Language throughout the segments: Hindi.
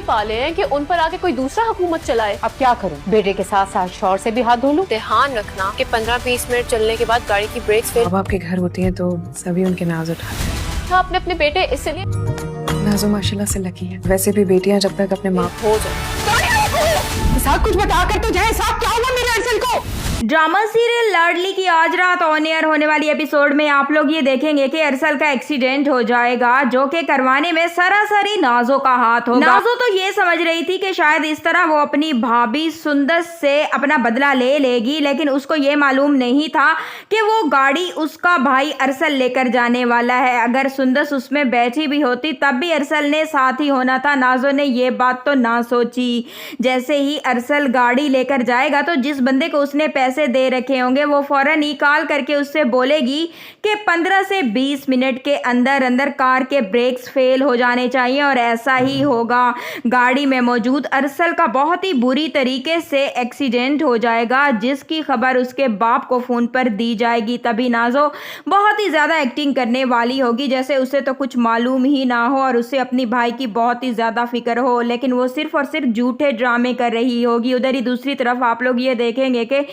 पाले हैं कि उन पर आके कोई दूसरा हुकूमत चलाए। अब क्या करूं? बेटे के साथ साथ शौहर से भी हाथ धो लूं? ध्यान रखना कि 15-20 मिनट चलने के बाद गाड़ी की ब्रेक्स फेल। अब आपके घर होती हैं तो सभी उनके नाज उठाते हैं। आपने अपने बेटे इसलिए नाजो माशाल्लाह से लकी है। वैसे भी बेटियां जब तक अपने माँ हो जाए। साथ कुछ बता कर तो जाए, साथ क्या हुआ मेरे अरसल को? ड्रामा सीरियल लाडली की आज रात ऑन एयर होने वाली एपिसोड में आप लोग ये देखेंगे कि अरसल का एक्सीडेंट हो जाएगा, जो कि करवाने में सरासरी नाजो का हाथ होगा। नाजो तो ये समझ रही थी कि शायद इस तरह वो अपनी भाभी सुंदस से अपना बदला ले लेगी, लेकिन उसको ये मालूम नहीं था कि वो गाड़ी उसका भाई अरसल लेकर जाने वाला है। अगर सुंदस उसमें बैठी भी होती तब भी अरसल ने साथ ही होना था। नाजो ने ये बात तो ना सोची। जैसे ही अरसल गाड़ी लेकर जाएगा तो जिस बंदे को उसने पैसे दे रखे होंगे वो फौरन ही कॉल करके उससे बोलेगी कि 15 से 20 मिनट के अंदर अंदर कार के ब्रेक्स फेल हो जाने चाहिए, और ऐसा ही होगा। गाड़ी में मौजूद अरसल का बहुत ही बुरी तरीके से एक्सीडेंट हो जाएगा, जिसकी खबर उसके बाप को फोन पर दी जाएगी। तभी नाजो बहुत ही ज्यादा एक्टिंग करने वाली होगी जैसे उसे तो कुछ मालूम ही ना हो और उसे अपनी भाई की बहुत ही ज्यादा फिक्र हो, लेकिन वो सिर्फ और सिर्फ झूठे ड्रामे कर रही होगी। उधर ही दूसरी तरफ आप लोग ये देखेंगे कि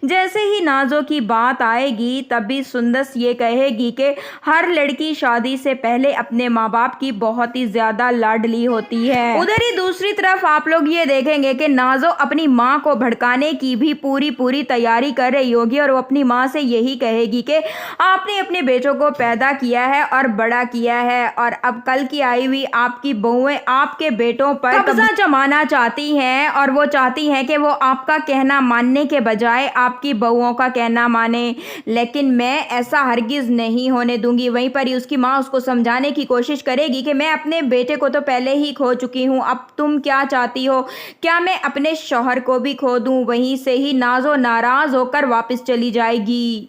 जैसे ही नाजो की बात आएगी तभी सुंदस ये कहेगी कि हर लड़की शादी से पहले अपने माँ बाप की बहुत ही ज्यादा लाडली होती है। उधर ही दूसरी तरफ आप लोग ये देखेंगे कि नाजो अपनी माँ को भड़काने की भी पूरी तैयारी कर रही होगी, और वो अपनी माँ से यही कहेगी कि आपने अपने बेटों को पैदा किया है और बड़ा किया है, और अब कल की आई हुई आपकी बहुएं आपके बेटों पर कब्जा जमाना चाहती हैं, और वो चाहती हैं कि वो आपका कहना मानने के बजाय आपकी बहुओं का कहना माने, लेकिन मैं ऐसा हरगिज नहीं होने दूंगी। वहीं पर ही उसकी माँ उसको समझाने की कोशिश करेगी कि मैं अपने बेटे को तो पहले ही खो चुकी हूँ, अब तुम क्या चाहती हो, क्या मैं अपने शौहर को भी खो दूँ? वहीं से ही नाजो नाराज होकर वापस चली जाएगी।